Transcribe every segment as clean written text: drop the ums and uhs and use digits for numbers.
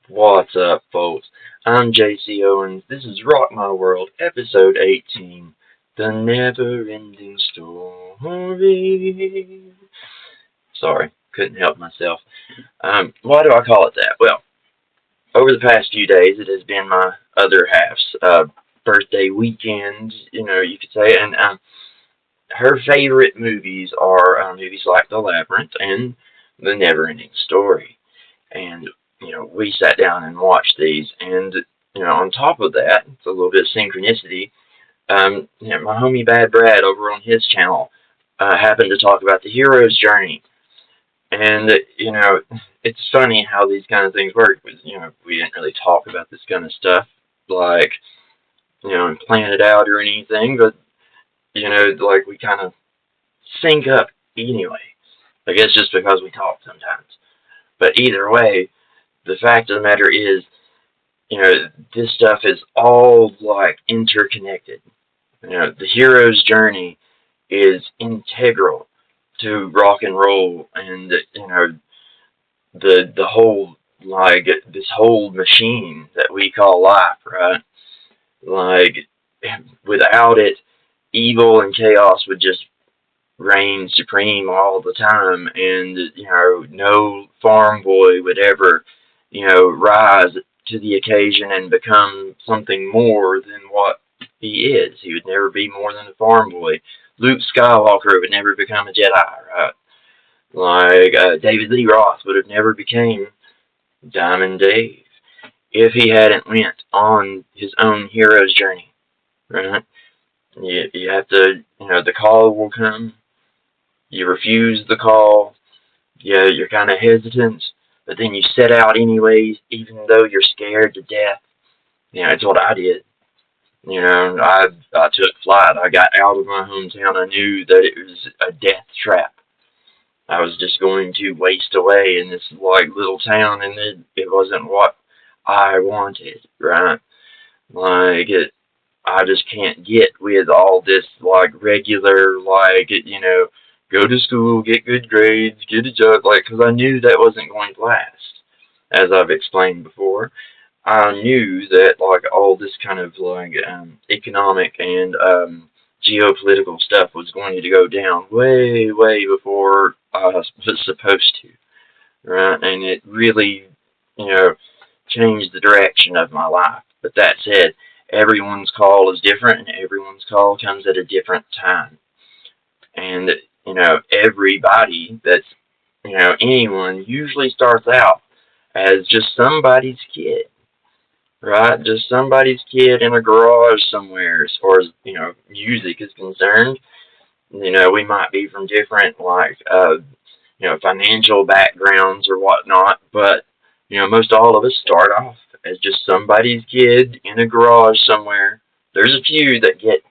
What's up, folks? I'm JC Owens. This is Rock My World, episode 18, The Never-Ending Story. Sorry, couldn't help myself. Why do I call it that? Well, over the past few days, it has been my other half's birthday weekend, you could say, and her favorite movies are movies like The Labyrinth and The Never-Ending Story. And we sat down and watched these, and on top of that, it's a little bit of synchronicity. My homie Bad Brad over on his channel happened to talk about the hero's journey, and it's funny how these kind of things work. Because, we didn't really talk about this kind of stuff like and plan it out or anything, but like we kind of sync up anyway. I guess just because we talk sometimes. But either way, the fact of the matter is, this stuff is all like interconnected. The hero's journey is integral to rock and roll, and the whole like this whole machine that we call life, right? Like without it, evil and chaos would just reign supreme all the time, and no farm boy would ever rise to the occasion and become something more than what he is. He would never be more than a farm boy. Luke Skywalker would never become a Jedi, right? Like David Lee Roth would have never became Diamond Dave if he hadn't went on his own hero's journey, right? You have to, the call will come. You refuse the call. Yeah, you're kind of hesitant, but then you set out anyways, even though you're scared to death. It's what I did. I took flight. I got out of my hometown. I knew that it was a death trap. I was just going to waste away in this like little town, and it wasn't what I wanted, right? Like I just can't get with all this like regular go to school, get good grades, get a job, because I knew that wasn't going to last. As I've explained before, I knew that all this kind of economic and geopolitical stuff was going to go down way, way before I was supposed to, right? And it really, changed the direction of my life. But that said, everyone's call is different, and everyone's call comes at a different time. And everybody that's, anyone usually starts out as just somebody's kid, right? Just somebody's kid in a garage somewhere as far as, music is concerned. We might be from different, financial backgrounds or whatnot, but, most all of us start off as just somebody's kid in a garage somewhere. There's a few that get,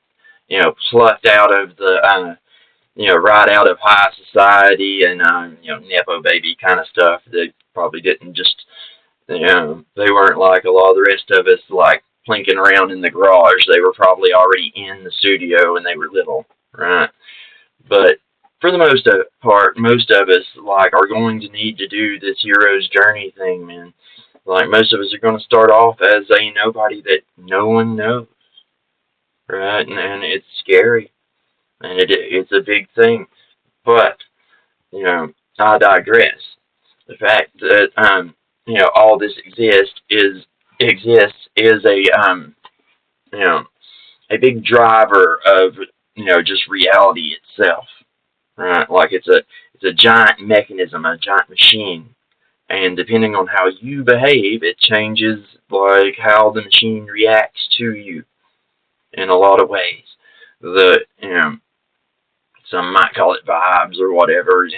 plucked out of the, right out of high society and, Nepo baby kind of stuff. They probably didn't just, they weren't like a lot of the rest of us, plinking around in the garage. They were probably already in the studio when they were little, right? But for the most part, most of us, are going to need to do this hero's journey thing, man. Most of us are going to start off as a nobody that no one knows, right? And it's scary. And it's a big thing. But, I digress. The fact that, all this exists is a big driver of, just reality itself. Right? It's a giant mechanism, a giant machine. And depending on how you behave, it changes, how the machine reacts to you in a lot of ways. Some might call it vibes or whatever,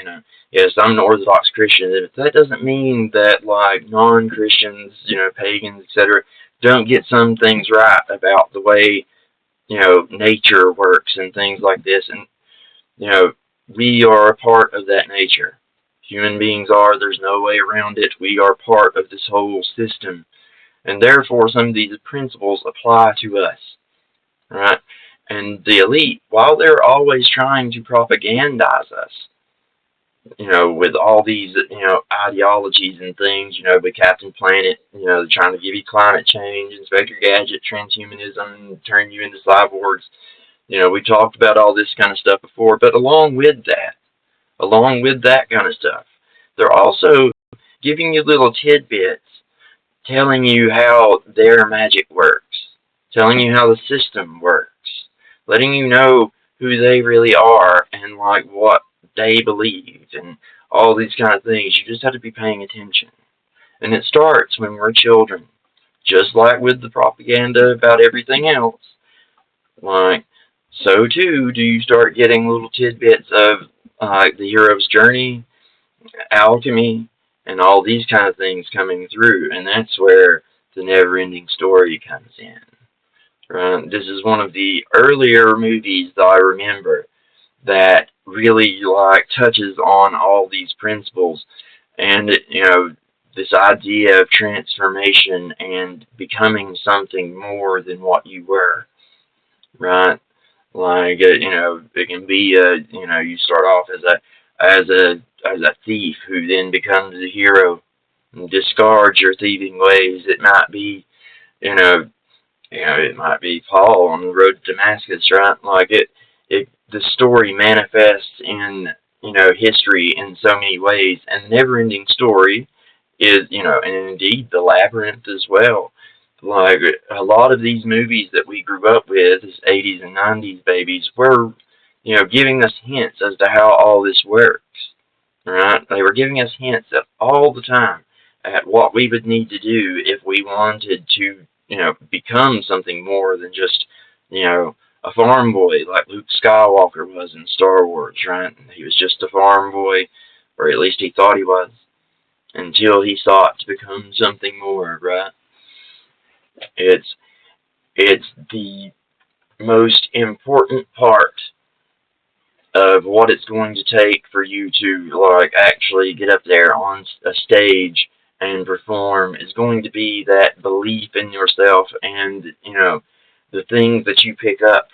Yes, I'm an Orthodox Christian. That doesn't mean that, non-Christians, pagans, etc., don't get some things right about the way, nature works and things like this. And, we are a part of that nature. Human beings are. There's no way around it. We are part of this whole system. And therefore, some of these principles apply to us, right? And the elite, while they're always trying to propagandize us, with all these, ideologies and things, with Captain Planet, they're trying to give you climate change, Inspector Gadget, transhumanism, turn you into cyborgs. We talked about all this kind of stuff before, but along with that kind of stuff, they're also giving you little tidbits, telling you how their magic works, telling you how the system works, letting you know who they really are and like what they believe and all these kind of things. You just have to be paying attention. And it starts when we're children, just like with the propaganda about everything else. Like, so too do you start getting little tidbits of the hero's journey, alchemy, and all these kind of things coming through, and that's where the never-ending story comes in. Right? This is one of the earlier movies that I remember that really like touches on all these principles, and this idea of transformation and becoming something more than what you were. Right? Like it can be you start off as a thief who then becomes a hero and discards your thieving ways. It might be it might be Paul on the road to Damascus, right? Like the story manifests in history in so many ways, and the never-ending story is and indeed the labyrinth as well. Like a lot of these movies that we grew up with as 80s and 90s babies were giving us hints as to how all this works. Right? They were giving us hints at all the time at what we would need to do if we wanted to become something more than just a farm boy like Luke Skywalker was in Star Wars. Right? He was just a farm boy, or at least he thought he was, until he sought to become something more. Right? It's the most important part of what it's going to take for you to like actually get up there on a stage and perform is going to be that belief in yourself and the things that you pick up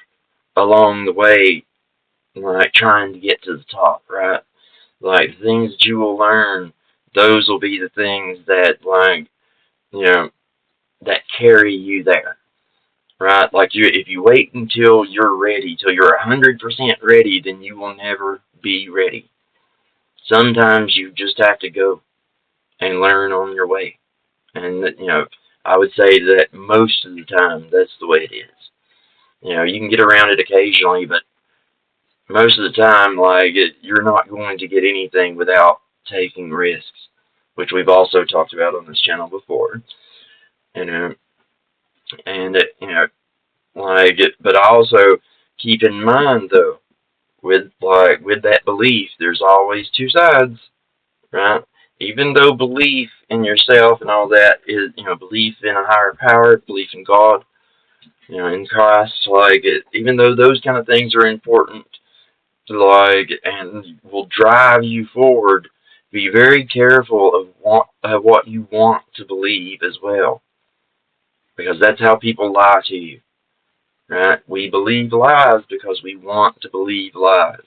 along the way, like trying to get to the top, right? Like the things that you will learn, those will be the things that like that carry you there. Right? Like if you wait until you're ready, till you're 100% ready, then you will never be ready. Sometimes you just have to go and learn on your way. And I would say that most of the time that's the way it is. You can get around it occasionally, but most of the time, like you're not going to get anything without taking risks, which we've also talked about on this channel before. And but also keep in mind though, with that belief, there's always two sides, right? Even though belief in yourself and all that is, belief in a higher power, belief in God, in Christ, even though those kind of things are important, and will drive you forward, be very careful of what you want to believe as well, because that's how people lie to you. Right? We believe lies because we want to believe lies.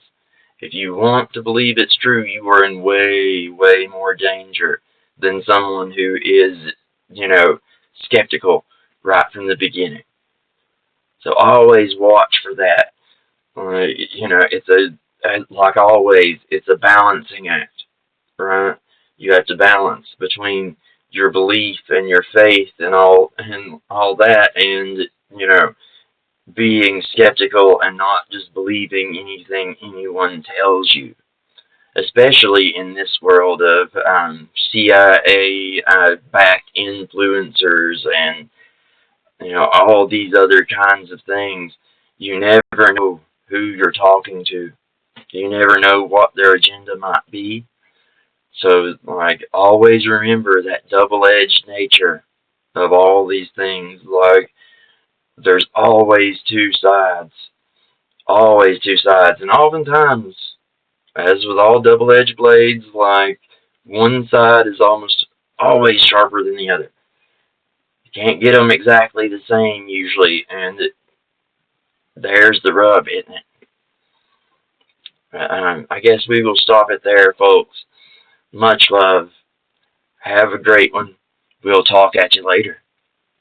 If you want to believe it's true, you are in way, way more danger than someone who is, skeptical right from the beginning. So always watch for that. It's like always, it's a balancing act, right? You have to balance between your belief and your faith and all that, and being skeptical and not just believing anything anyone tells you, especially in this world of CIA backed influencers and all these other kinds of things. You never know who you're talking to. You never know what their agenda might be. So always remember that double-edged nature of all these things. There's always two sides. Always two sides. And oftentimes, as with all double-edged blades, one side is almost always sharper than the other. You can't get them exactly the same usually, and there's the rub, isn't it? I guess we will stop it there, folks. Much love. Have a great one. We'll talk at you later.